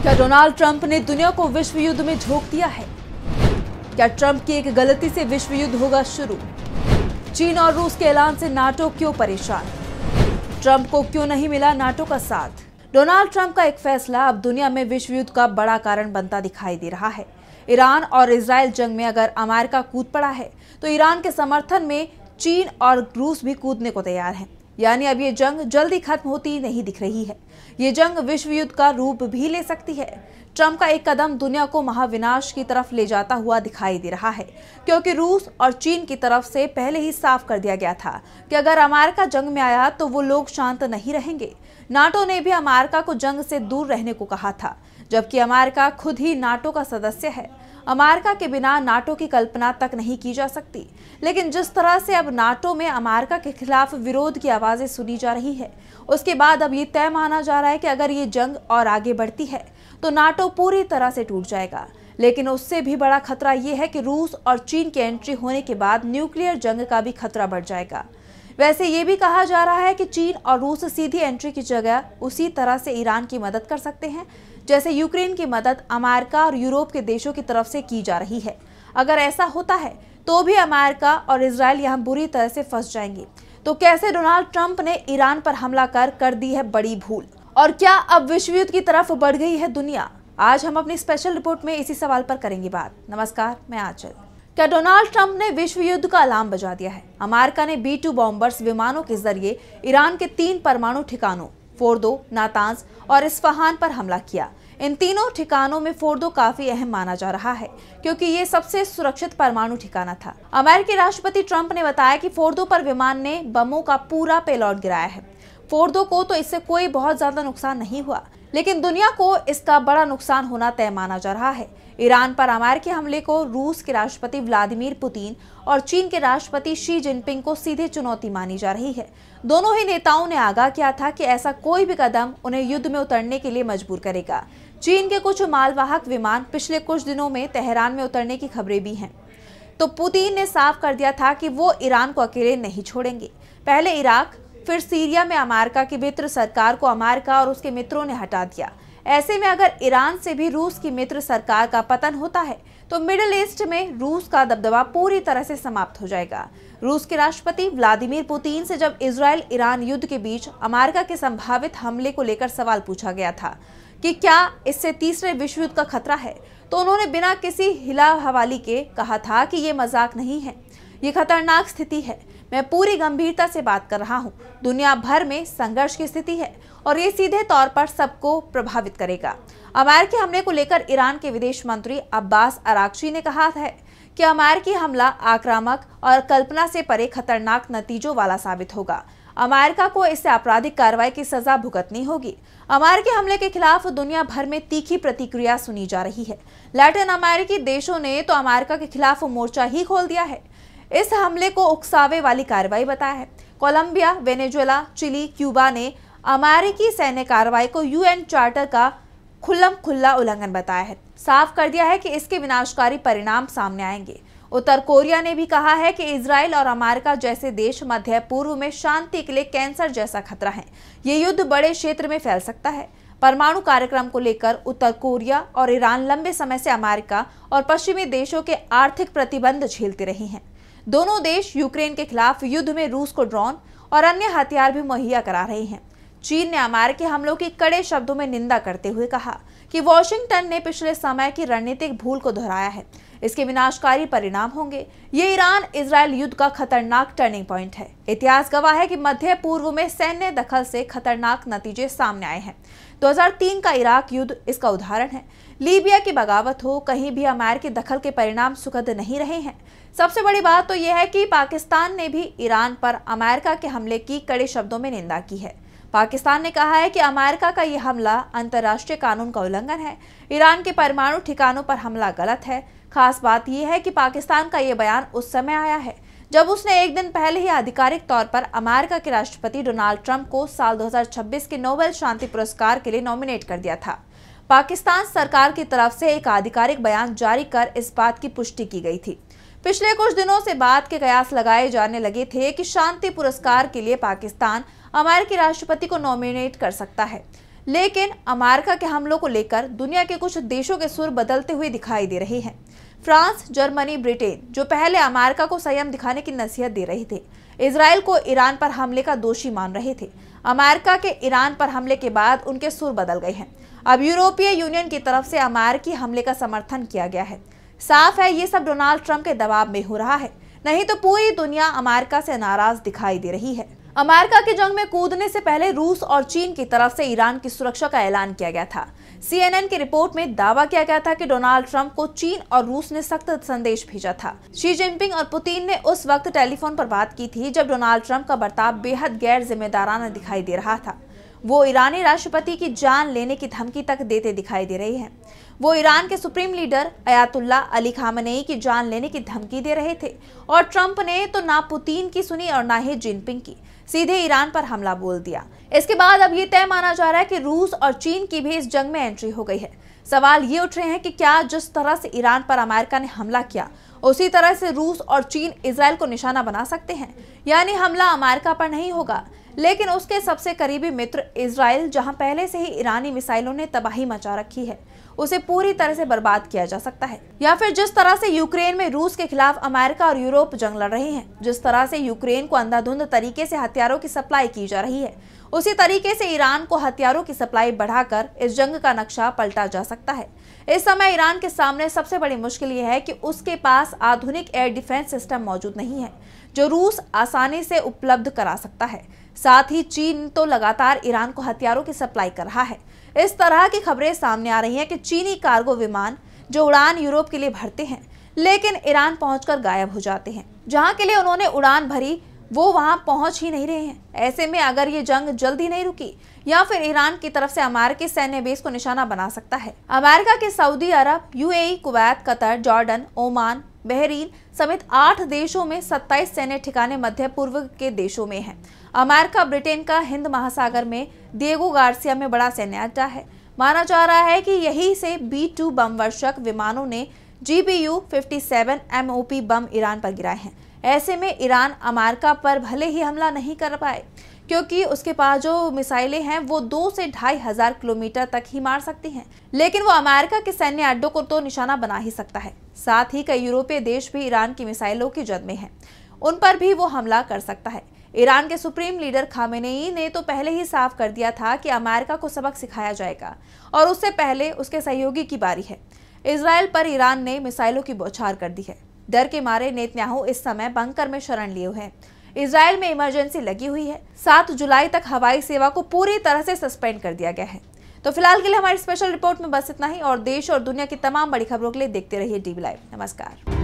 क्या Donald Trump ने दुनिया को विश्व युद्ध में झोंक दिया है? क्या ट्रंप की एक गलती से विश्व युद्ध होगा शुरू? चीन और रूस के ऐलान से नाटो क्यों परेशान? ट्रंप को क्यों नहीं मिला नाटो का साथ? डोनाल्ड ट्रंप का एक फैसला अब दुनिया में विश्व युद्ध का बड़ा कारण बनता दिखाई दे रहा है। ईरान और इजराइल जंग में अगर अमेरिका कूद पड़ा है तो ईरान के समर्थन में चीन और रूस भी कूदने को तैयार है। यानी अब ये जंग जल्दी खत्म होती नहीं दिख रही है। ये जंग विश्व युद्ध का रूप भी ले सकती है। ट्रंप का एक कदम दुनिया को महाविनाश की तरफ ले जाता हुआ दिखाई दे रहा है, क्योंकि रूस और चीन की तरफ से पहले ही साफ कर दिया गया था कि अगर अमेरिका जंग में आया तो वो लोग शांत नहीं रहेंगे। नाटो ने भी अमेरिका को जंग से दूर रहने को कहा था, जबकि अमेरिका खुद ही नाटो का सदस्य है। अमेरिका के बिना नाटो की कल्पना तक नहीं की जा सकती। लेकिन जिस तरह से अब नाटो में अमेरिका के खिलाफ विरोध की आवाजें सुनी जा रही है, उसके बाद अब ये तय माना जा रहा है कि अगर ये जंग और आगे बढ़ती है तो नाटो पूरी तरह से टूट जाएगा। लेकिन उससे भी बड़ा खतरा ये है कि रूस और चीन की एंट्री होने के बाद न्यूक्लियर जंग का भी खतरा बढ़ जाएगा। वैसे ये भी कहा जा रहा है कि चीन और रूस सीधी एंट्री की जगह उसी तरह से ईरान की मदद कर सकते हैं, जैसे यूक्रेन की मदद अमेरिका और यूरोप के देशों की तरफ से की जा रही है। अगर ऐसा होता है तो भी अमेरिका और इजराइल यहाँ बुरी तरह से फंस जाएंगे। तो कैसे डोनाल्ड ट्रंप ने ईरान पर हमला कर दी है बड़ी भूल, और क्या अब विश्व युद्ध की तरफ बढ़ गई है दुनिया? आज हम अपनी स्पेशल रिपोर्ट में इसी सवाल पर करेंगे बात। नमस्कार, मैं आंचल। क्या डोनाल्ड ट्रंप ने विश्व युद्ध का अलार्म बजा दिया है? अमेरिका ने B-2 बॉम्बर्स विमानों के जरिए ईरान के 3 परमाणु ठिकानों फोर्दो, नातांज और इस्फहान पर हमला किया। इन तीनों ठिकानों में फोर्दो काफी अहम माना जा रहा है, क्योंकि ये सबसे सुरक्षित परमाणु ठिकाना था। अमेरिकी राष्ट्रपति ट्रंप ने बताया कि फोर्दो पर विमान ने बमों का पूरा पेलोड गिराया है। फोर्दो को तो इससे कोई बहुत ज्यादा नुकसान नहीं हुआ, लेकिन दुनिया को इसका बड़ा नुकसान होना तय माना जा रहा है। ईरान पर अमेरिकी हमले को रूस के राष्ट्रपति व्लादिमीर पुतिन और चीन के राष्ट्रपति शी जिनपिंग को सीधे चुनौती मानी जा रही है। दोनों ही नेताओं ने आगाह किया था कि ऐसा कोई भी कदम उन्हें युद्ध में उतरने के लिए मजबूर करेगा। चीन के कुछ मालवाहक विमान पिछले कुछ दिनों में तेहरान में उतरने की खबरें भी हैं। तो पुतिन ने साफ कर दिया था कि वो ईरान को अकेले नहीं छोड़ेंगे। पहले इराक, फिर सीरिया में अमेरिका की मित्र सरकार को अमेरिका और उसके मित्रों ने हटा दिया। ऐसे में अगर ईरान से भी रूस की मित्र सरकार का पतन होता है तो मिडिल ईस्ट में रूस का दबदबा पूरी तरह से समाप्त हो जाएगा। रूस के राष्ट्रपति व्लादिमीर पुतिन से जब इजराइल ईरान युद्ध के बीच अमेरिका के संभावित हमले को लेकर सवाल पूछा गया था कि क्या इससे तीसरे विश्व युद्ध का खतरा है, तो उन्होंने बिना किसी हिला हवाली के कहा था कि ये मजाक नहीं है, ये खतरनाक स्थिति है। मैं पूरी गंभीरता से बात कर रहा हूँ। दुनिया भर में संघर्ष की स्थिति है और ये सीधे तौर पर सबको प्रभावित करेगा। अमेरिकी हमले को लेकर ईरान के विदेश मंत्री अब्बास अरागची ने कहा है कि अमेरिकी हमला आक्रामक और कल्पना से परे खतरनाक नतीजों वाला साबित होगा। अमेरिका को इससे आपराधिक कार्रवाई की सजा भुगतनी होगी। अमेरिकी हमले के खिलाफ दुनिया भर में तीखी प्रतिक्रिया सुनी जा रही है। लैटिन अमेरिकी देशों ने तो अमेरिका के खिलाफ मोर्चा ही खोल दिया है। इस हमले को उकसावे वाली कार्रवाई बताया है। कोलंबिया, वेनेजुएला, चिली, क्यूबा ने अमेरिकी सैन्य कार्रवाई को UN चार्टर का खुल्ला उल्लंघन बताया है। साफ कर दिया है कि इसके विनाशकारी परिणाम सामने आएंगे। उत्तर कोरिया ने भी कहा है कि इजराइल और अमेरिका जैसे देश मध्य पूर्व में शांति के लिए कैंसर जैसा खतरा है। ये युद्ध बड़े क्षेत्र में फैल सकता है। परमाणु कार्यक्रम को लेकर उत्तर कोरिया और ईरान लंबे समय से अमेरिका और पश्चिमी देशों के आर्थिक प्रतिबंध झेलते रहे हैं। दोनों देश यूक्रेन के खिलाफ युद्ध में रूस को ड्रोन और अन्य हथियार भी मुहैया करा रहे हैं। चीन ने अमेरिकी हमलों की कड़े शब्दों में निंदा करते हुए कहा कि वॉशिंगटन ने पिछले समय की रणनीतिक भूल को दोहराया है। इसके विनाशकारी परिणाम होंगे। ये ईरान इजराइल युद्ध का खतरनाक टर्निंग पॉइंट है। इतिहास गवाह है कि मध्य पूर्व में सैन्य दखल से खतरनाक नतीजे सामने आए हैं। 2003 का इराक युद्ध इसका उदाहरण है। लीबिया की बगावत हो, कहीं भी अमेरिकी दखल के परिणाम सुखद नहीं रहे हैं। सबसे बड़ी बात तो यह है कि पाकिस्तान ने भी ईरान पर अमेरिका के हमले की कड़े शब्दों में निंदा की है। पाकिस्तान ने कहा है कि अमेरिका का यह हमला अंतर्राष्ट्रीय कानून का उल्लंघन है। ईरान के परमाणु ठिकानों पर हमला गलत है। खास बात यह है कि पाकिस्तान का यह बयान उस समय आया है जब उसने एक दिन पहले ही आधिकारिक तौर पर अमेरिका के राष्ट्रपति डोनाल्ड ट्रंप को साल 2026 के नोबेल शांति पुरस्कार के लिए नॉमिनेट कर दिया था। पाकिस्तान सरकार की तरफ से एक आधिकारिक बयान जारी कर इस बात की पुष्टि की गई थी। पिछले कुछ दिनों से बात के कयास लगाए जाने लगे थे कि शांति पुरस्कार के लिए पाकिस्तान अमेरिकी राष्ट्रपति को नॉमिनेट कर सकता है, लेकिन अमेरिका के हमलों को लेकर दुनिया के कुछ देशों के सुर बदलते हुए दिखाई दे रहे हैं। फ्रांस, जर्मनी, ब्रिटेन, जो पहले अमेरिका को संयम दिखाने की नसीहत दे रहे थे, इजराइल को ईरान पर हमले का दोषी मान रहे थे। अमेरिका के ईरान पर हमले के बाद उनके सुर बदल गए हैं। अब यूरोपीय यूनियन की तरफ से अमेरिकी हमले का समर्थन किया गया है। साफ है ये सब डोनाल्ड ट्रंप के दबाव में हो रहा है, नहीं तो पूरी दुनिया अमेरिका से नाराज दिखाई दे रही है। अमेरिका की जंग में कूदने से पहले रूस और चीन की तरफ से ईरान की सुरक्षा का ऐलान किया गया था। CNN की रिपोर्ट में दावा किया गया था कि डोनाल्ड ट्रंप को चीन और रूस ने सख्त संदेश भेजा था। शी जिनपिंग और पुतिन ने उस वक्त टेलीफोन पर बात की थी जब डोनाल्ड ट्रंप का बर्ताव बेहद गैर जिम्मेदाराना दिखाई दे रहा था। वो ईरानी राष्ट्रपति की जान लेने की धमकी तक देते दिखाई दे रहे हैं। वो ईरान के supreme leader Ayatollah Ali Khamenei की जान लेने की धमकी दे रहे थे और ट्रंप ने तो ना पुतिन की सुनी और ना ही जिनपिंग की, सीधे ईरान पर हमला बोल दिया। इसके बाद अब ये तय माना जा रहा है कि रूस और चीन की भी इस जंग में एंट्री हो गई है। सवाल ये उठ रहे हैं कि क्या जिस तरह से ईरान पर अमेरिका ने हमला किया, उसी तरह से रूस और चीन इजराइल को निशाना बना सकते हैं। यानी हमला अमेरिका पर नहीं होगा, लेकिन उसके सबसे करीबी मित्र इजराइल, जहां पहले से ही ईरानी मिसाइलों ने तबाही मचा रखी है, उसे पूरी तरह से बर्बाद किया जा सकता है। या फिर जिस तरह से यूक्रेन में रूस के खिलाफ अमेरिका और यूरोप जंग लड़ रहे हैं, जिस तरह से यूक्रेन को अंधाधुंध तरीके से हथियारों की सप्लाई की जा रही है, उसी तरीके से ईरान को हथियारों की सप्लाई बढ़ाकर इस जंग का नक्शा पलटा जा सकता है। इस समय ईरान के सामने सबसे बड़ी मुश्किल यह है कि उसके पास आधुनिक एयर डिफेंस सिस्टम मौजूद नहीं है, जो रूस आसानी से उपलब्ध करा सकता है। साथ ही चीन तो लगातार ईरान को हथियारों की सप्लाई कर रहा है। इस तरह की खबरें सामने आ रही हैं कि चीनी कार्गो विमान जो उड़ान यूरोप के लिए भरते हैं, लेकिन ईरान पहुंचकर गायब हो जाते हैं। जहां के लिए उन्होंने उड़ान भरी वो वहां पहुंच ही नहीं रहे हैं। ऐसे में अगर ये जंग जल्दी नहीं रुकी, या फिर ईरान की तरफ से अमेरिकी सैन्य बेस को निशाना बना सकता है। अमेरिका के सऊदी अरब, UAE, Kuwait, Qatar, Jordan, Oman, Bahrain समेत 8 देशों में 27 सैन्य ठिकाने मध्य पूर्व के देशों में हैं। अमेरिका ब्रिटेन का हिंद महासागर में दिएगो गार्सिया में बड़ा सैन्य अड्डा है। माना जा रहा है कि यहीं से B-2 बम वर्षक विमानों ने GBU-57 MOP बम ईरान पर गिराए हैं। ऐसे में ईरान अमेरिका पर भले ही हमला नहीं कर पाए, क्योंकि उसके पास जो मिसाइलें हैं वो 2 से 2,500 किलोमीटर तक ही मार सकती हैं, लेकिन वो अमेरिका के सैन्य अड्डों को तो निशाना बना ही सकता है। साथ ही कई यूरोपीय देश भी ईरान की मिसाइलों की जद में हैं, उन पर भी वो हमला कर सकता है। ईरान के सुप्रीम लीडर खामेनेई ने तो पहले ही साफ कर दिया था कि अमेरिका को सबक सिखाया जाएगा, और उससे पहले उसके सहयोगी की बारी है। इजराइल पर ईरान ने मिसाइलों की बौछार कर दी है। डर के मारे नेतन्याहू इस समय बंकर में शरण लिए हुए हैं। इजराइल में इमरजेंसी लगी हुई है। 7 जुलाई तक हवाई सेवा को पूरी तरह से सस्पेंड कर दिया गया है। तो फिलहाल के लिए हमारी स्पेशल रिपोर्ट में बस इतना ही, और देश और दुनिया की तमाम बड़ी खबरों के लिए देखते रहिए DB लाइव। नमस्कार।